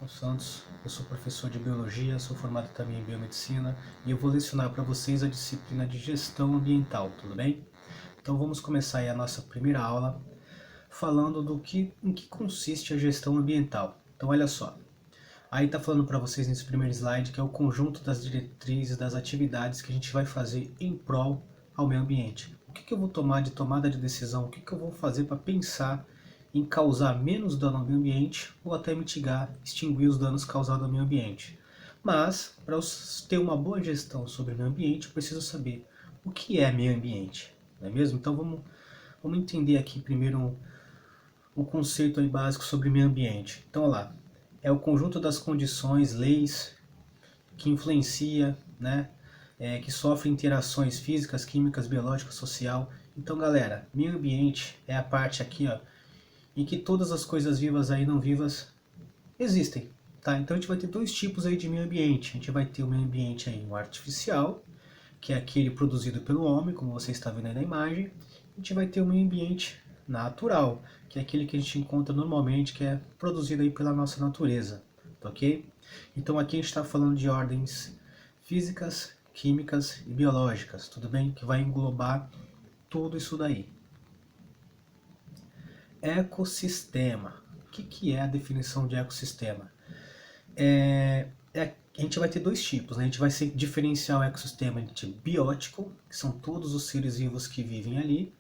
Marcos Santos, eu sou professor de Biologia, sou formado também em Biomedicina e eu vou lecionar para vocês a disciplina de Gestão Ambiental, tudo bem? Então vamos começar aí a nossa primeira aula falando em que consiste a gestão ambiental. Então olha só, aí está falando para vocês nesse primeiro slide que é o conjunto das diretrizes, das atividades que a gente vai fazer em prol ao meio ambiente. O que eu vou tomar de tomada de decisão, o que eu vou fazer para pensar em causar menos dano ao meio ambiente ou até mitigar, extinguir os danos causados ao meio ambiente. Mas, para eu ter uma boa gestão sobre o meio ambiente, eu preciso saber o que é meio ambiente, não é mesmo? Então vamos entender aqui primeiro um conceito aí básico sobre meio ambiente. Então, olha lá, é o conjunto das condições, leis que influencia, né, que sofre interações físicas, químicas, biológicas, social. Então, galera, meio ambiente é a parte aqui, ó, em que todas as coisas vivas aí não vivas existem, tá? Então a gente vai ter dois tipos aí de meio ambiente. A gente vai ter o meio ambiente aí, o artificial, que é aquele produzido pelo homem, como você está vendo aí na imagem. A gente vai ter o meio ambiente natural, que é aquele que a gente encontra normalmente, que é produzido aí pela nossa natureza, tá ok? Então aqui a gente está falando de ordens físicas, químicas e biológicas, tudo bem? Que vai englobar tudo isso daí. Ecossistema. O que é a definição de ecossistema? A gente vai ter dois tipos, né? A gente vai diferenciar o ecossistema de biótico, que são todos os seres vivos que vivem ali,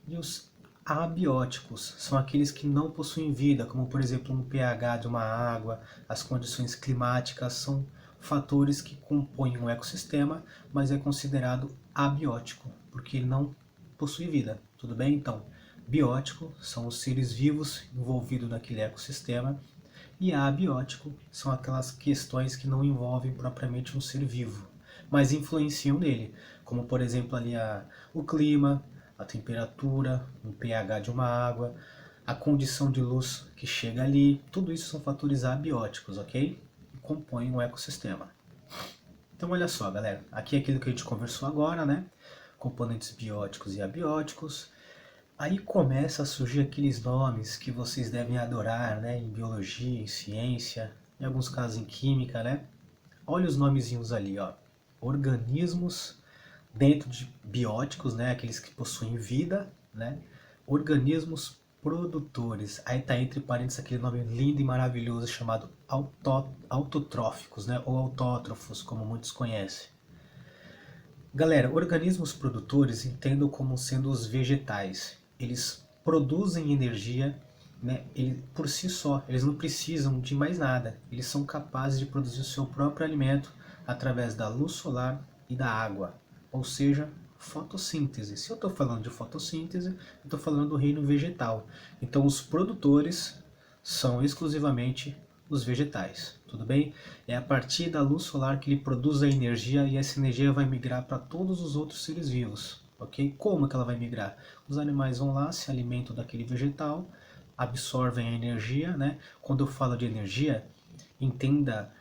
e os abióticos, são aqueles que não possuem vida, como por exemplo um pH de uma água, as condições climáticas são fatores que compõem um ecossistema, mas é considerado abiótico, porque ele não possui vida, tudo bem? Então, biótico são os seres vivos envolvidos naquele ecossistema, e abiótico são aquelas questões que não envolvem propriamente um ser vivo, mas influenciam nele, como por exemplo ali o clima, a temperatura, o pH de uma água, a condição de luz que chega ali, tudo isso são fatores abióticos, ok? E compõem um ecossistema. Então olha só, galera, aqui é aquilo que a gente conversou agora, né? Componentes bióticos e abióticos. Aí começa a surgir aqueles nomes que vocês devem adorar, né? Em biologia, em ciência, em alguns casos em química, né? Olha os nomezinhos ali, ó. Organismos dentro de bióticos, né? Aqueles que possuem vida, né? Organismos produtores. Aí tá entre parênteses aquele nome lindo e maravilhoso chamado autotróficos, né? Ou autótrofos, como muitos conhecem. Galera, organismos produtores entendam como sendo os vegetais. Eles produzem energia, né? Por si só, eles não precisam de mais nada. Eles são capazes de produzir o seu próprio alimento através da luz solar e da água, ou seja, fotossíntese. Se eu estou falando de fotossíntese, eu estou falando do reino vegetal. Então, os produtores são exclusivamente os vegetais, tudo bem? É a partir da luz solar que ele produz a energia e essa energia vai migrar para todos os outros seres vivos, ok? Como que ela vai migrar? Os animais vão lá, se alimentam daquele vegetal, absorvem a energia, né? Quando eu falo de energia, entenda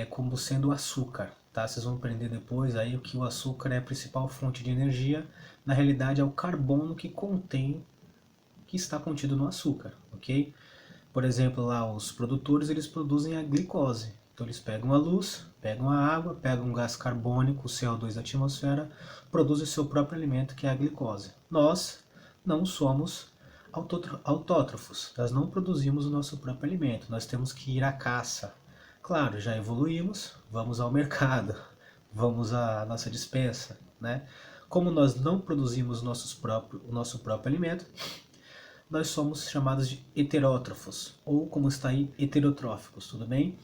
como sendo o açúcar, tá? Vocês vão aprender depois aí que o açúcar é a principal fonte de energia. Na realidade é o carbono que está contido no açúcar, ok? Por exemplo, lá os produtores eles produzem a glicose. Então eles pegam a luz, pegam a água, pegam um gás carbônico, o CO2 da atmosfera, produzem o seu próprio alimento que é a glicose. Nós não somos autótrofos, nós não produzimos o nosso próprio alimento, nós temos que ir à caça. Claro, já evoluímos, vamos ao mercado, vamos à nossa despensa, né? Como nós não produzimos o nosso próprio alimento, nós somos chamados de heterótrofos, ou como está aí, heterotróficos, tudo bem?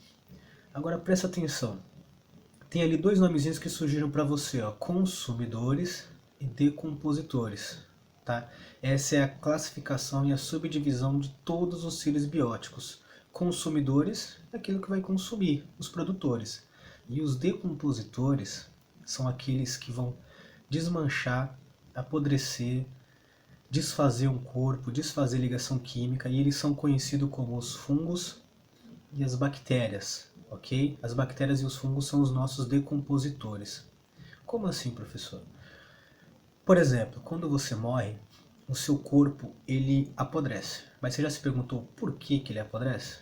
Agora presta atenção, tem ali dois nomezinhos que surgiram para você, ó, consumidores e decompositores, tá? Essa é a classificação e a subdivisão de todos os seres bióticos. Consumidores é aquilo que vai consumir, os produtores, e os decompositores são aqueles que vão desmanchar, apodrecer, desfazer um corpo, desfazer ligação química, e eles são conhecidos como os fungos e as bactérias, ok? As bactérias e os fungos são os nossos decompositores. Como assim, professor? Por exemplo, quando você morre, o seu corpo ele apodrece. Mas você já se perguntou por que ele apodrece?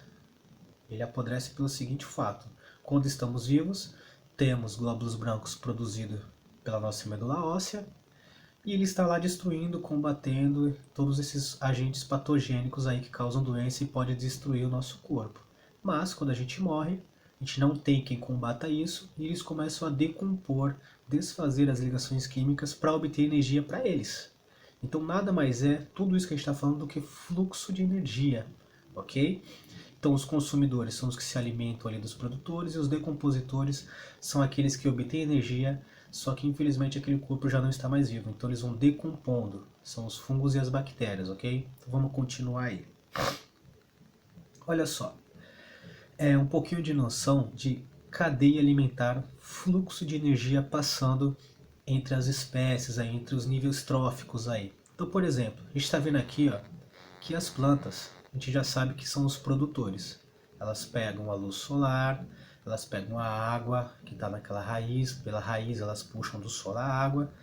Ele apodrece pelo seguinte fato: quando estamos vivos, temos glóbulos brancos produzidos pela nossa medula óssea, e ele está lá destruindo, combatendo todos esses agentes patogênicos aí que causam doença e pode destruir o nosso corpo. Mas quando a gente morre, a gente não tem quem combata isso e eles começam a decompor, desfazer as ligações químicas para obter energia para eles. Então nada mais é tudo isso que a gente está falando do que fluxo de energia, ok? Então os consumidores são os que se alimentam ali dos produtores e os decompositores são aqueles que obtêm energia, só que infelizmente aquele corpo já não está mais vivo, então eles vão decompondo, são os fungos e as bactérias, ok? Então vamos continuar aí. Olha só, é um pouquinho de noção de cadeia alimentar, fluxo de energia passando entre as espécies, aí, entre os níveis tróficos aí. Então, por exemplo, a gente está vendo aqui ó, que as plantas, a gente já sabe que são os produtores. Elas pegam a luz solar, elas pegam a água que está naquela raiz, pela raiz elas puxam do solo a água,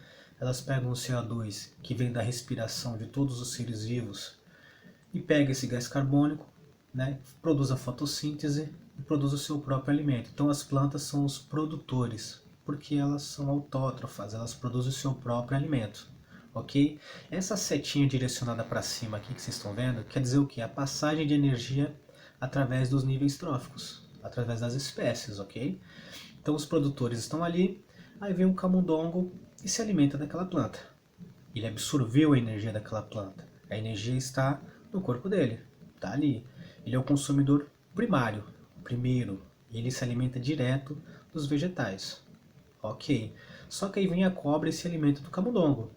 elas pegam o CO2 que vem da respiração de todos os seres vivos e pega esse gás carbônico, né, produz a fotossíntese e produz o seu próprio alimento. Então as plantas são os produtores, porque elas são autótrofas, elas produzem o seu próprio alimento. Ok? Essa setinha direcionada para cima aqui que vocês estão vendo, quer dizer o que? A passagem de energia através dos níveis tróficos, através das espécies, ok? Então os produtores estão ali, aí vem um camundongo e se alimenta daquela planta. Ele absorveu a energia daquela planta. A energia está no corpo dele, está ali. Ele é o consumidor primário, primeiro, e ele se alimenta direto dos vegetais. Ok. Só que aí vem a cobra e se alimenta do camundongo.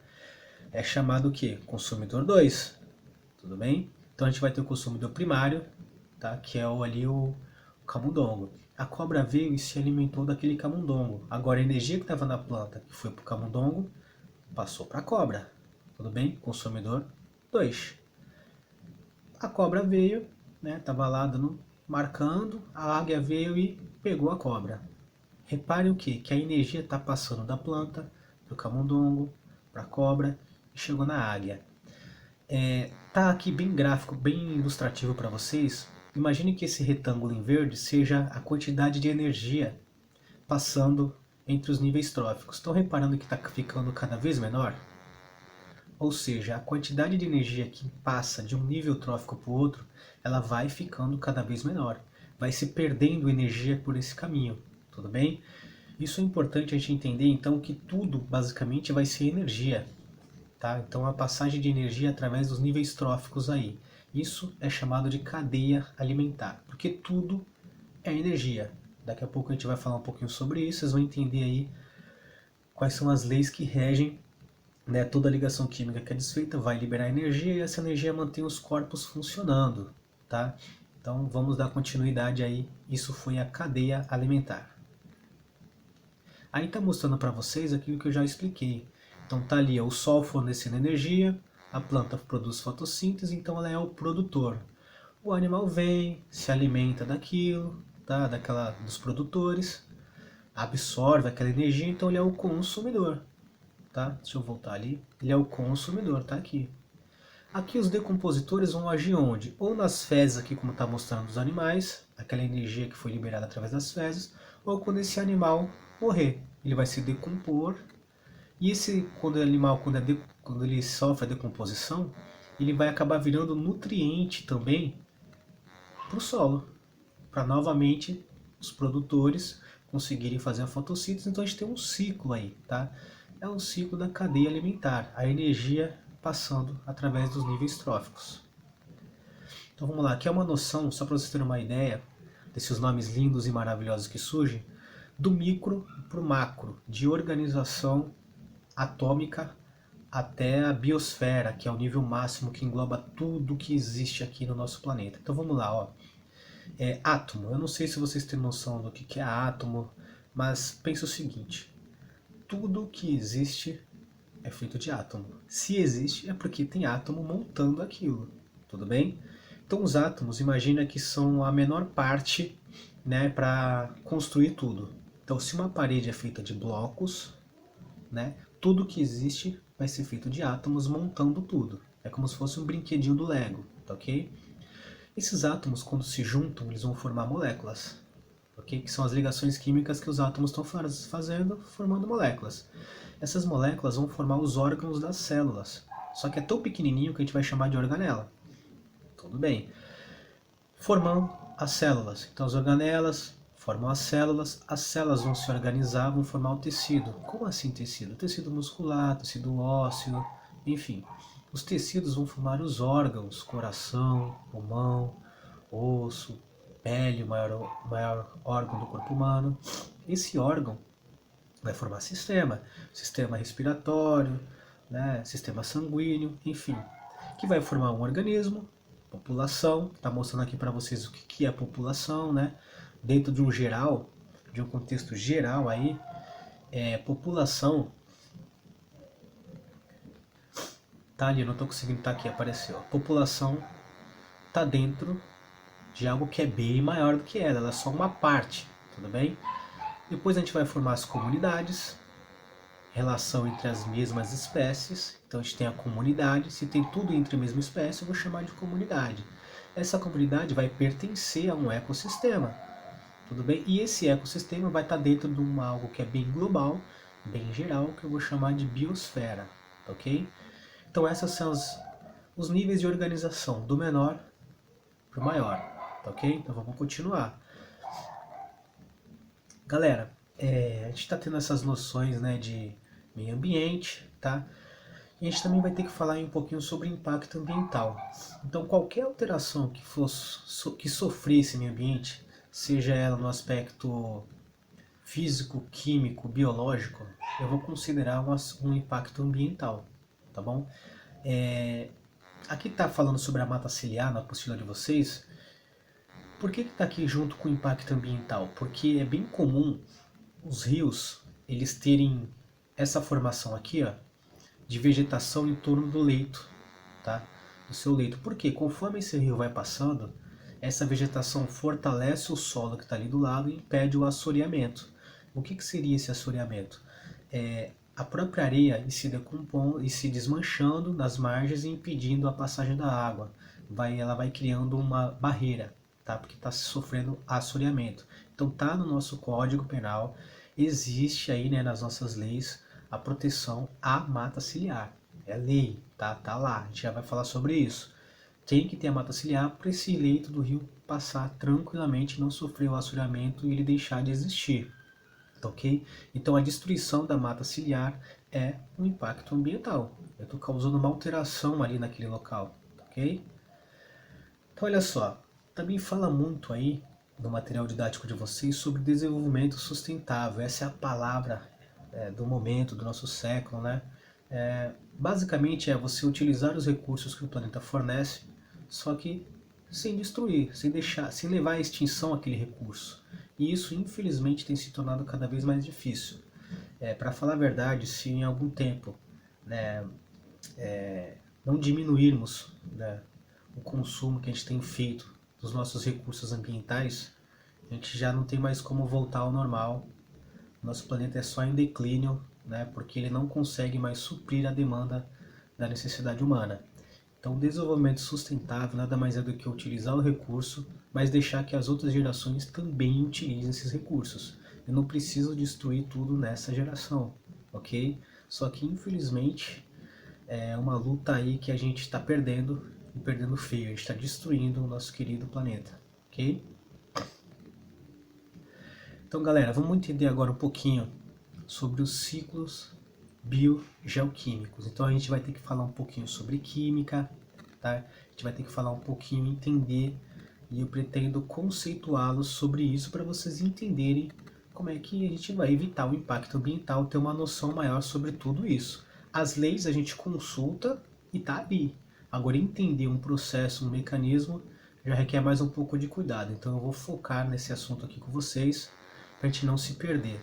É chamado o quê? Consumidor 2. Tudo bem? Então a gente vai ter o consumidor primário, tá? Que é o camundongo. A cobra veio e se alimentou daquele camundongo. Agora a energia que estava na planta, que foi para o camundongo, passou para a cobra. Tudo bem? Consumidor 2. A cobra veio, né? Tava lá marcando, a águia veio e pegou a cobra. Reparem o quê? Que a energia está passando da planta para o camundongo, para a cobra e chegou na águia. Tá aqui bem gráfico, bem ilustrativo para vocês. Imagine que esse retângulo em verde seja a quantidade de energia passando entre os níveis tróficos. Estão reparando que está ficando cada vez menor? Ou seja, a quantidade de energia que passa de um nível trófico para o outro, ela vai ficando cada vez menor. Vai se perdendo energia por esse caminho, tudo bem? Isso é importante a gente entender, então, que tudo basicamente vai ser energia. Tá? Então, a passagem de energia através dos níveis tróficos aí. Isso é chamado de cadeia alimentar, porque tudo é energia. Daqui a pouco a gente vai falar um pouquinho sobre isso, vocês vão entender aí quais são as leis que regem, né, toda ligação química que é desfeita vai liberar energia e essa energia mantém os corpos funcionando, tá? Então vamos dar continuidade aí. Isso foi a cadeia alimentar. Aí está mostrando para vocês aquilo que eu já expliquei. Então tá ali o sol fornecendo energia, a planta produz fotossíntese, então ela é o produtor. O animal vem, se alimenta daquilo, tá? Dos produtores, absorve aquela energia, então ele é o consumidor. Tá? Deixa eu voltar ali. Ele é o consumidor, tá aqui. Aqui os decompositores vão agir onde? Ou nas fezes aqui, como está mostrando os animais, aquela energia que foi liberada através das fezes, ou quando esse animal morrer, ele vai se decompor. E quando o animal, quando ele sofre a decomposição, ele vai acabar virando nutriente também para o solo, para novamente os produtores conseguirem fazer a fotossíntese. Então a gente tem um ciclo aí, tá? É um ciclo da cadeia alimentar, a energia passando através dos níveis tróficos. Então vamos lá, aqui é uma noção, só para vocês terem uma ideia desses nomes lindos e maravilhosos que surgem, do micro para o macro, de organização atômica até a biosfera, que é o nível máximo que engloba tudo que existe aqui no nosso planeta. Então vamos lá, ó. Átomo, eu não sei se vocês têm noção do que é átomo, mas pensa o seguinte: tudo que existe é feito de átomo. Se existe é porque tem átomo montando aquilo, tudo bem? Então os átomos, imagina que são a menor parte, né, para construir tudo. Então se uma parede é feita de blocos, né, tudo que existe vai ser feito de átomos montando tudo. É como se fosse um brinquedinho do Lego, tá ok? Esses átomos, quando se juntam, eles vão formar moléculas, ok? Que são as ligações químicas que os átomos estão fazendo, formando moléculas. Essas moléculas vão formar os órgãos das células, só que é tão pequenininho que a gente vai chamar de organela. Tudo bem. Formam as células. Então as organelas formam as células vão se organizar, vão formar o tecido. Como assim tecido? Tecido muscular, tecido ósseo, enfim. Os tecidos vão formar os órgãos, coração, pulmão, osso, pele, o maior órgão do corpo humano. Esse órgão vai formar sistema respiratório, né, sistema sanguíneo, enfim, que vai formar um organismo, população, está mostrando aqui para vocês o que é a população, né, dentro de um contexto geral aí, população, tá ali, eu não estou conseguindo estar aqui, apareceu, a população está dentro de algo que é bem maior do que ela é só uma parte, tudo bem? Depois a gente vai formar as comunidades, relação entre as mesmas espécies, então a gente tem a comunidade, se tem tudo entre a mesma espécie eu vou chamar de comunidade. Essa comunidade vai pertencer a um ecossistema, tudo bem? E esse ecossistema vai estar dentro de algo que é bem global, bem geral, que eu vou chamar de biosfera, ok? Então esses são os níveis de organização, do menor para o maior, ok? Então vamos continuar. Galera, a gente está tendo essas noções, né, de meio ambiente, tá? E a gente também vai ter que falar um pouquinho sobre impacto ambiental. Então, qualquer alteração que sofresse meio ambiente, seja ela no aspecto físico, químico, biológico, eu vou considerar um impacto ambiental, tá bom? Aqui está falando sobre a mata ciliar na apostila de vocês. Por que está aqui junto com o impacto ambiental? Porque é bem comum os rios eles terem essa formação aqui, ó, de vegetação em torno do leito, tá? Do seu leito. Porque conforme esse rio vai passando, essa vegetação fortalece o solo que está ali do lado e impede o assoreamento. O que seria esse assoreamento? A própria areia se decompondo e se desmanchando nas margens e impedindo a passagem da água. Ela vai criando uma barreira, tá? Porque está sofrendo assoreamento. Então tá no nosso Código Penal, existe aí, né, nas nossas leis a proteção à mata ciliar. É lei, tá? Tá lá, a gente já vai falar sobre isso. Tem que ter a mata ciliar para esse leito do rio passar tranquilamente, não sofrer o assoreamento e ele deixar de existir. Ok? Então a destruição da mata ciliar é um impacto ambiental. Eu estou causando uma alteração ali naquele local. Ok? Então olha só, também fala muito aí no material didático de vocês sobre desenvolvimento sustentável. Essa é a palavra do momento, do nosso século, né? Basicamente é você utilizar os recursos que o planeta fornece, só que sem destruir, sem levar à extinção aquele recurso. E isso, infelizmente, tem se tornado cada vez mais difícil. Para falar a verdade, se em algum tempo, né, não diminuirmos, né, o consumo que a gente tem feito dos nossos recursos ambientais, a gente já não tem mais como voltar ao normal. Nosso planeta é só em declínio, né, porque ele não consegue mais suprir a demanda da necessidade humana. Então, o desenvolvimento sustentável nada mais é do que utilizar o recurso, mas deixar que as outras gerações também utilizem esses recursos. Eu não preciso destruir tudo nessa geração, ok? Só que, infelizmente, é uma luta aí que a gente está perdendo, e perdendo feio. A gente está destruindo o nosso querido planeta, ok? Então, galera, vamos entender agora um pouquinho sobre os ciclos biogeoquímicos. Então a gente vai ter que falar um pouquinho sobre química, tá? A gente vai ter que falar um pouquinho, entender, e eu pretendo conceituá-los sobre isso para vocês entenderem como é que a gente vai evitar o impacto ambiental, ter uma noção maior sobre tudo isso. As leis a gente consulta e tá ali. Agora entender um processo, um mecanismo, já requer mais um pouco de cuidado. Então eu vou focar nesse assunto aqui com vocês, para a gente não se perder.